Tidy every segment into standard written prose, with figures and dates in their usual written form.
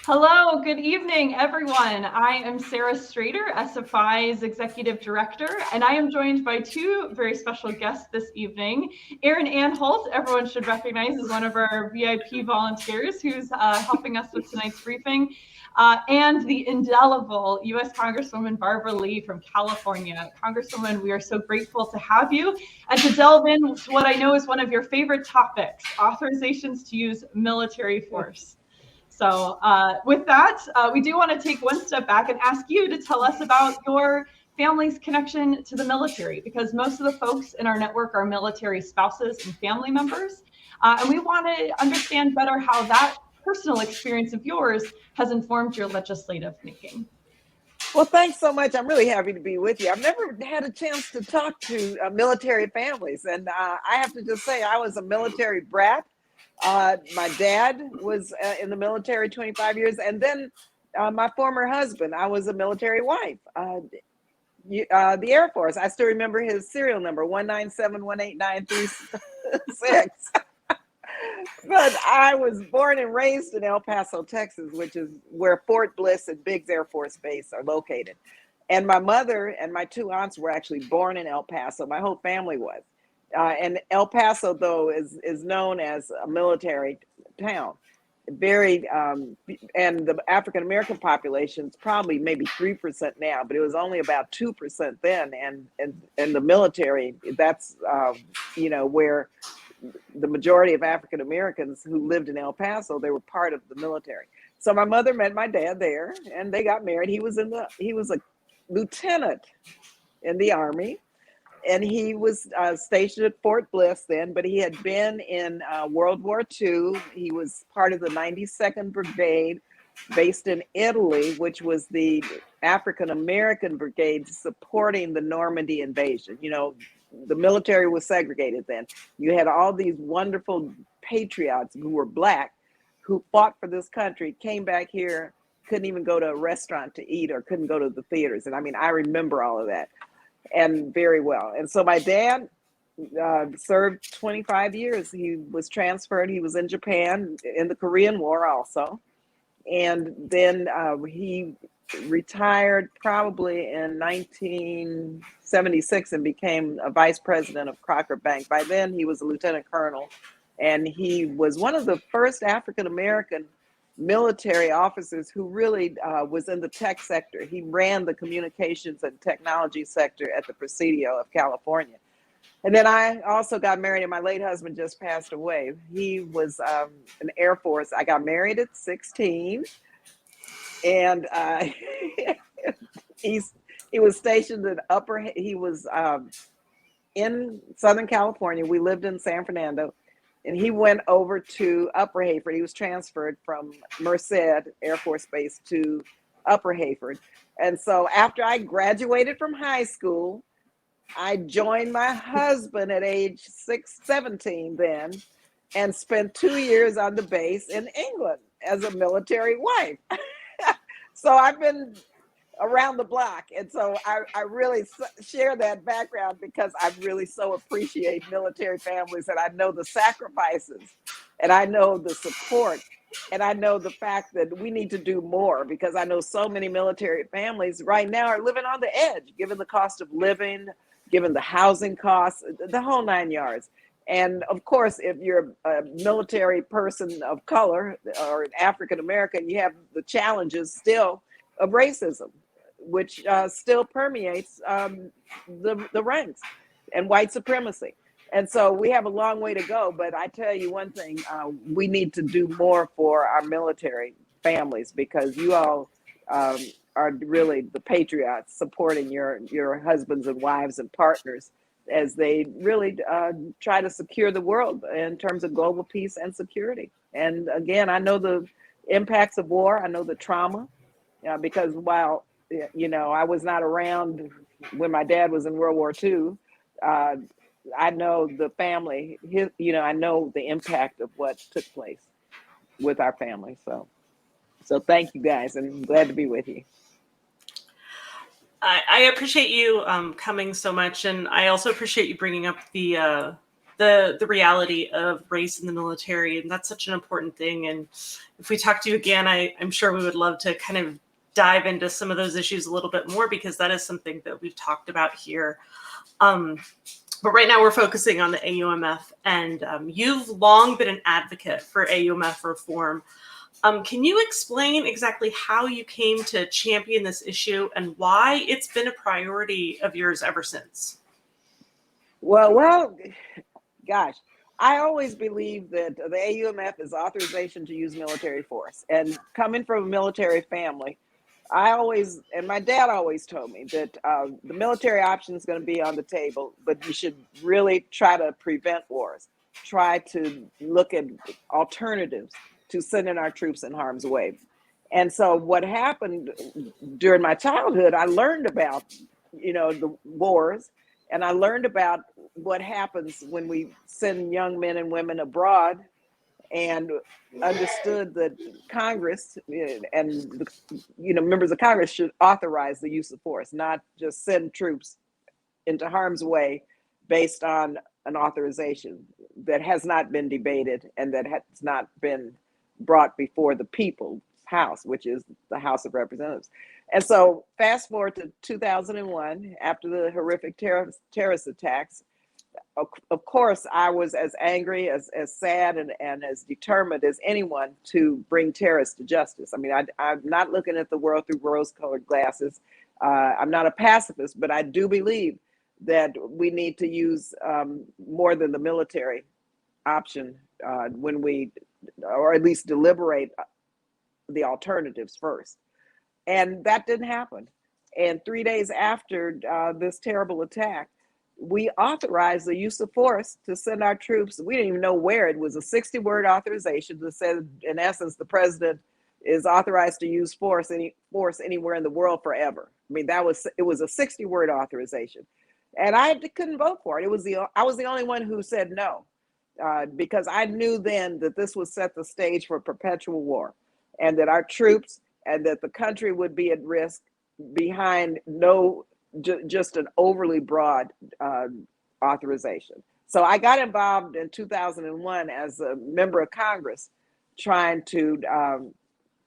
Hello, good evening, everyone. I am Sarah Strader, SFI's Executive Director, and I am joined by two very special guests this evening. Erin Ann Holt, everyone should recognize as one of our VIP volunteers who's helping us with tonight's briefing, and the indelible U.S. Congresswoman Barbara Lee from California. Congresswoman, we are so grateful to have you and to delve into what I know is one of your favorite topics, authorizations to use military force. So with that, we do want to take one step back and ask you to tell us about your family's connection to the military, because most of the folks in our network are military spouses and family members. And we want to understand better how that personal experience of yours has informed your legislative making. Well, thanks so much. I'm really happy to be with you. I've never had a chance to talk to military families. And I have to just say, I was a military brat. My dad was in the military 25 years. And then my former husband, I was a military wife. The Air Force, I still remember his serial number, 197-18936. But I was born and raised in El Paso, Texas, which is where Fort Bliss and Biggs Air Force Base are located. And my mother and my two aunts were actually born in El Paso. My whole family was. And El Paso, though, is known as a military town. Very, and the African American population is probably maybe 3% now, but it was only about 2% then. And the military, that's, where the majority of African Americans who lived in El Paso, they were part of the military. So my mother met my dad there, and they got married. He was a lieutenant in the Army, and he was stationed at Fort Bliss then, but he had been in World War II. He was part of the 92nd Brigade based in Italy, which was the African American brigade supporting the Normandy invasion. The military was segregated then. You had all these wonderful patriots who were Black, who fought for this country, came back here, couldn't even go to a restaurant to eat or couldn't go to the theaters. And I remember all of that and very well. And so my dad served 25 years. He was transferred. He was in Japan in the Korean War also. And then he retired probably in 1976 and became a vice president of Crocker Bank. By then, he was a lieutenant colonel, and he was one of the first African-American military officers who really was in the tech sector. He ran the communications and technology sector at the Presidio of California. And then I also got married, and my late husband just passed away. He was in the Air Force. I got married at 16. And he was stationed at he was in Southern California. We lived in San Fernando, and he went over to Upper Hayford. He was transferred from Merced Air Force Base to Upper Hayford. And so after I graduated from high school, I joined my husband at age 17 then, and spent 2 years on the base in England as a military wife. So I've been around the block. And so I really share that background because I really so appreciate military families, and I know the sacrifices, and I know the support, and I know the fact that we need to do more, because I know so many military families right now are living on the edge, given the cost of living, given the housing costs, the whole 9 yards. And of course, if you're a military person of color or an African American, you have the challenges still of racism, which still permeates the ranks, and white supremacy. And so we have a long way to go. But I tell you one thing, we need to do more for our military families, because you all are really the patriots supporting your husbands and wives and partners as they really try to secure the world in terms of global peace and security. And again, I know the impacts of war. I know the trauma, because while, I was not around when my dad was in World War II, I know the family, I know the impact of what took place with our family. So thank you guys, and I'm glad to be with you. I appreciate you coming so much, and I also appreciate you bringing up the the reality of race in the military. And that's such an important thing. And if we talk to you again, I'm sure we would love to kind of dive into some of those issues a little bit more, because that is something that we've talked about here. But right now we're focusing on the AUMF, and you've long been an advocate for AUMF reform. Can you explain exactly how you came to champion this issue and why it's been a priority of yours ever since? Well, gosh, I always believe that the AUMF is authorization to use military force. And coming from a military family, and my dad always told me that the military option is going to be on the table, but you should really try to prevent wars. Try to look at alternatives to sending our troops in harm's way. And so what happened during my childhood, I learned about, the wars, and I learned about what happens when we send young men and women abroad, and understood that Congress and members of Congress should authorize the use of force, not just send troops into harm's way based on an authorization that has not been debated and that has not been brought before the people's house, which is the House of Representatives. And so fast forward to 2001, after the horrific terrorist attacks. Of course, I was as angry, as sad, and as determined as anyone to bring terrorists to justice. I mean, I'm not looking at the world through rose-colored glasses. I'm not a pacifist, but I do believe that we need to use more than the military option when we, or at least deliberate the alternatives first. And that didn't happen. And 3 days after this terrible attack, we authorized the use of force to send our troops. We didn't even know where. It was a 60-word authorization that said, in essence, the president is authorized to use force anywhere in the world forever. I mean, it was a 60-word authorization, and I couldn't vote for it. I was the only one who said no, because I knew then that this would set the stage for perpetual war, and that our troops and that the country would be at risk behind just an overly broad authorization. So I got involved in 2001 as a member of Congress, trying to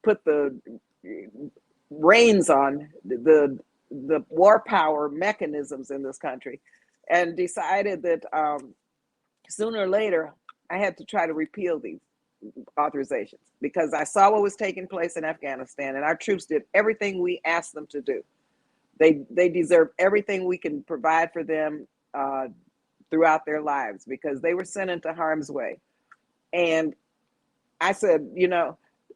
put the reins on the war power mechanisms in this country, and decided that sooner or later I had to try to repeal these authorizations, because I saw what was taking place in Afghanistan, and our troops did everything we asked them to do. They deserve everything we can provide for them throughout their lives, because they were sent into harm's way. And I said,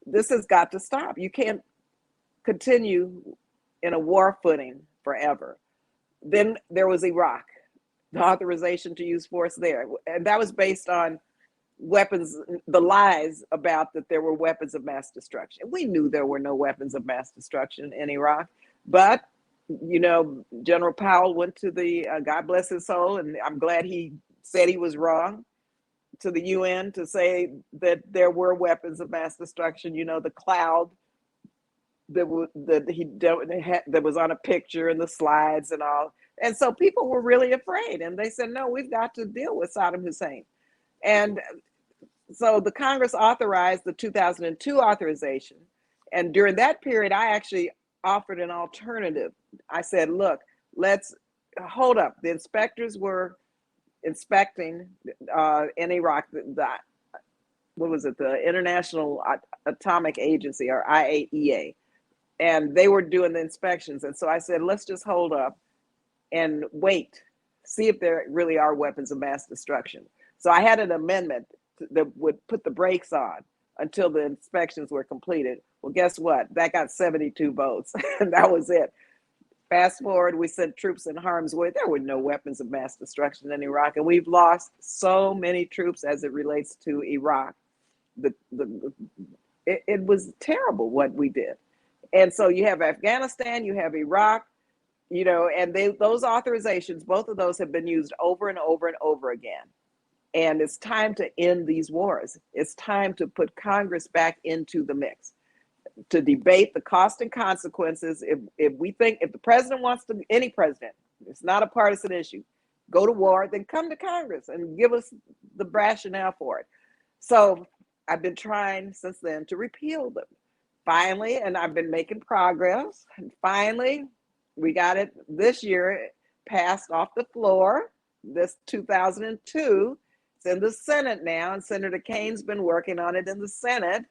this has got to stop. You can't continue in a war footing forever. Then there was Iraq, the authorization to use force there. And that was based on weapons, the lies about that there were weapons of mass destruction. We knew there were no weapons of mass destruction in Iraq, but General Powell went to the, God bless his soul, and I'm glad he said he was wrong, to the UN to say that there were weapons of mass destruction. The cloud that was on a picture and the slides and all. And so people were really afraid, and they said, no, we've got to deal with Saddam Hussein. And so the Congress authorized the 2002 authorization. And during that period, I actually offered an alternative. I said, look, let's hold up. The inspectors were inspecting in Iraq, what was it, the International Atomic Agency, or IAEA, and they were doing the inspections. And so I said, let's just hold up and wait, see if there really are weapons of mass destruction. So I had an amendment that would put the brakes on until the inspections were completed. Well, guess what? That got 72 votes, and that was it. Fast forward, we sent troops in harm's way. There were no weapons of mass destruction in Iraq, and we've lost so many troops as it relates to Iraq. It was terrible what we did. And so you have Afghanistan, you have Iraq, and those authorizations, both of those have been used over and over and over again. And it's time to end these wars. It's time to put Congress back into the mix, to debate the cost and consequences. If the president wants to, any president, it's not a partisan issue. go to war, then come to Congress and give us the rationale for it. So I've been trying since then to repeal them. Finally, and I've been making progress. And finally, we got it this year passed off the floor, this 2002. It's in the Senate now, and Senator Kane's been working on it in the Senate.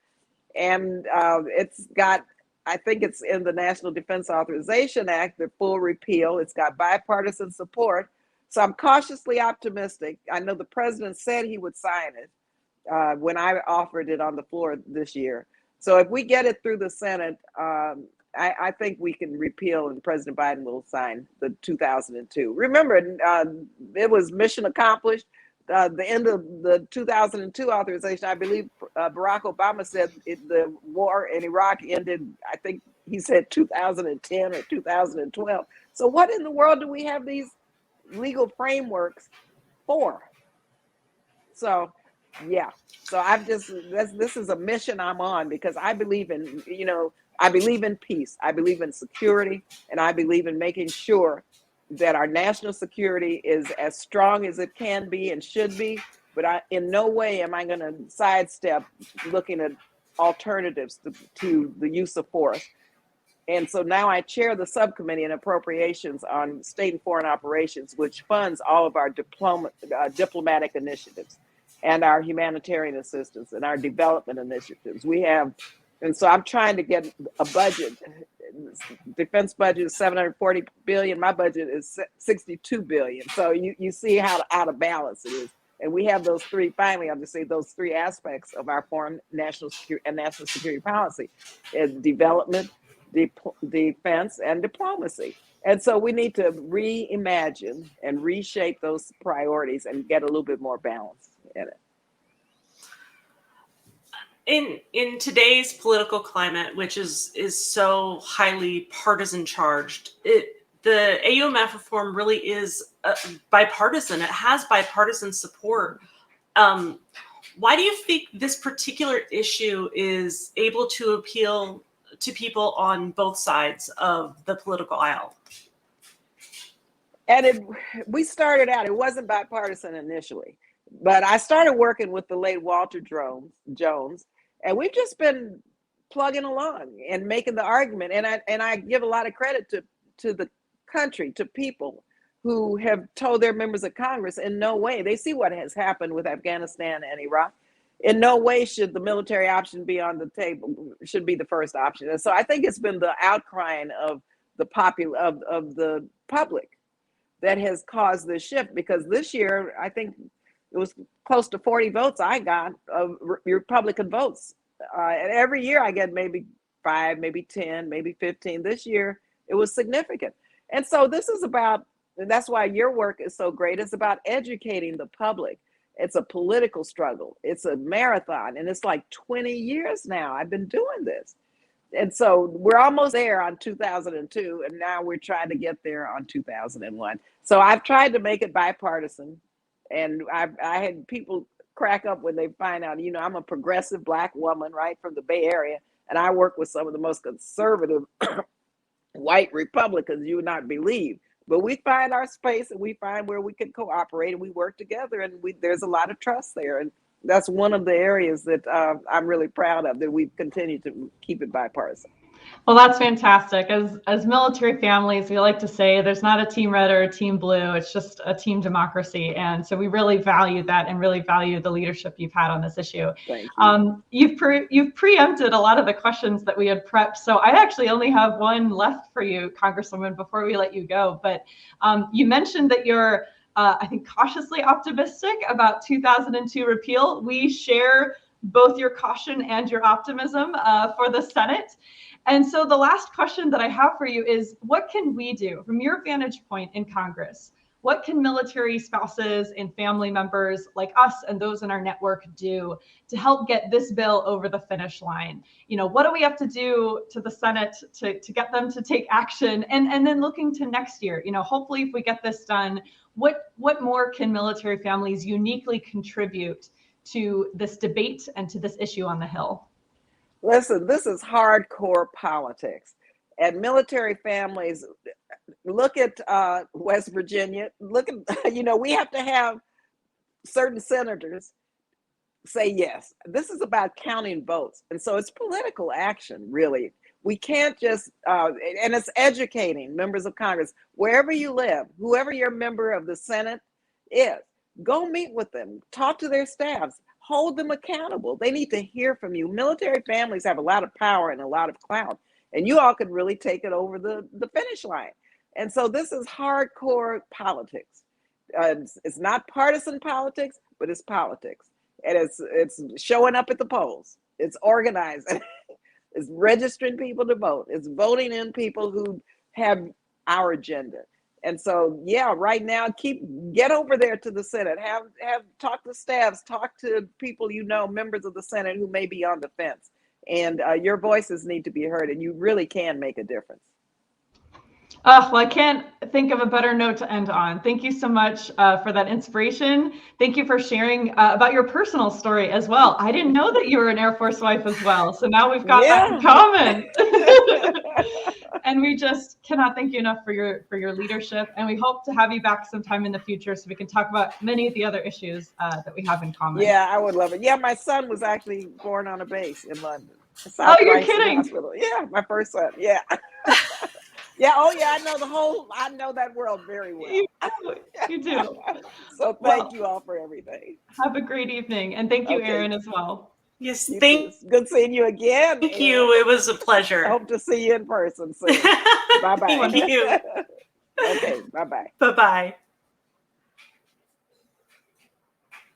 And it's got, I think it's in the National Defense Authorization Act, the full repeal. It's got bipartisan support. So I'm cautiously optimistic. I know the president said he would sign it when I offered it on the floor this year. So if we get it through the Senate, I think we can repeal and President Biden will sign the 2002. Remember, it was mission accomplished. The end of the 2002 authorization, I believe Barack Obama said the war in Iraq ended, I think he said 2010 or 2012. So what in the world do we have these legal frameworks for? So yeah, so I've just, this is a mission I'm on because I believe in, I believe in peace, I believe in security, and I believe in making sure that our national security is as strong as it can be and should be. But in no way am I going to sidestep looking at alternatives to the use of force. And so now I chair the subcommittee in appropriations on state and foreign operations, which funds all of our diplomatic initiatives and our humanitarian assistance and our development initiatives. And so I'm trying to get a budget. Defense budget is $740 billion. My budget is $62 billion. So you see how out of balance it is. And we have those three, finally, I'll just say those three aspects of our foreign national security and national security policy: development, defense, and diplomacy. And so we need to reimagine and reshape those priorities and get a little bit more balance in it. In today's political climate, which is so highly partisan charged, the AUMF reform really is bipartisan. It has bipartisan support. Why do you think this particular issue is able to appeal to people on both sides of the political aisle? And we started out, it wasn't bipartisan initially, but I started working with the late Walter Jones, and we've just been plugging along and making the argument. And I give a lot of credit to the country, to people who have told their members of Congress in no way, they see what has happened with Afghanistan and Iraq. In no way should the military option be on the table, should be the first option. And so I think it's been the outcrying of the public that has caused this shift, because this year, I think it was close to 40 votes I got of Republican votes. And every year I get maybe 5, maybe 10, maybe 15. This year it was significant. And so this is about, and that's why your work is so great, it's about educating the public. It's a political struggle. It's a marathon. And it's like 20 years now I've been doing this. And so we're almost there on 2002, and now we're trying to get there on 2001. So I've tried to make it bipartisan, and I had people crack up when they find out, I'm a progressive Black woman, right, from the Bay Area, and I work with some of the most conservative white Republicans you would not believe. But we find our space, and we find where we can cooperate, and we work together, and there's a lot of trust there. And that's one of the areas that I'm really proud of, that we've continued to keep it bipartisan. Well, that's fantastic. As military families, we like to say there's not a team red or a team blue. It's just a team democracy. And so we really value that and really value the leadership you've had on this issue. Thank you. You've preempted a lot of the questions that we had prepped. So I actually only have one left for you, Congresswoman, before we let you go. But you mentioned that you're I think cautiously optimistic about 2002 repeal. We share both your caution and your optimism for the Senate. And so the last question that I have for you is, what can we do from your vantage point in Congress? What can military spouses and family members like us and those in our network do to help get this bill over the finish line? What do we have to do to the Senate to get them to take action? And then looking to next year, hopefully if we get this done, what more can military families uniquely contribute to this debate and to this issue on the Hill? Listen, this is hardcore politics. And military families, look at West Virginia. Look at, we have to have certain senators say yes. This is about counting votes. And so it's political action, really. We can't just, and it's educating members of Congress, wherever you live, whoever your member of the Senate is, go meet with them, talk to their staffs, hold them accountable. They need to hear from you. Military families have a lot of power and a lot of clout, and you all could really take it over the finish line. And so this is hardcore politics. It's not partisan politics, but it's politics. And it's showing up at the polls. It's organizing. It's registering people to vote. It's voting in people who have our agenda. And so, yeah, right now, get over there to the Senate. Have talk to staffs, talk to people members of the Senate who may be on the fence. And your voices need to be heard, and you really can make a difference. Well, I can't think of a better note to end on. Thank you so much for that inspiration. Thank you for sharing about your personal story as well. I didn't know that you were an Air Force wife as well. So now we've got that in common. And we just cannot thank you enough for your leadership. And we hope to have you back sometime in the future so we can talk about many of the other issues that we have in common. Yeah, I would love it. Yeah, my son was actually born on a base in London. Oh, you're kidding. Hospital. Yeah, my first son. Yeah. Yeah, oh yeah, I know that world very well. You do. So thank you all for everything. Have a great evening. And thank you, Erin, as well. Yes, good seeing you again. Thank you. It was a pleasure. I hope to see you in person soon. Bye-bye. Thank you. Okay, bye-bye. Bye-bye.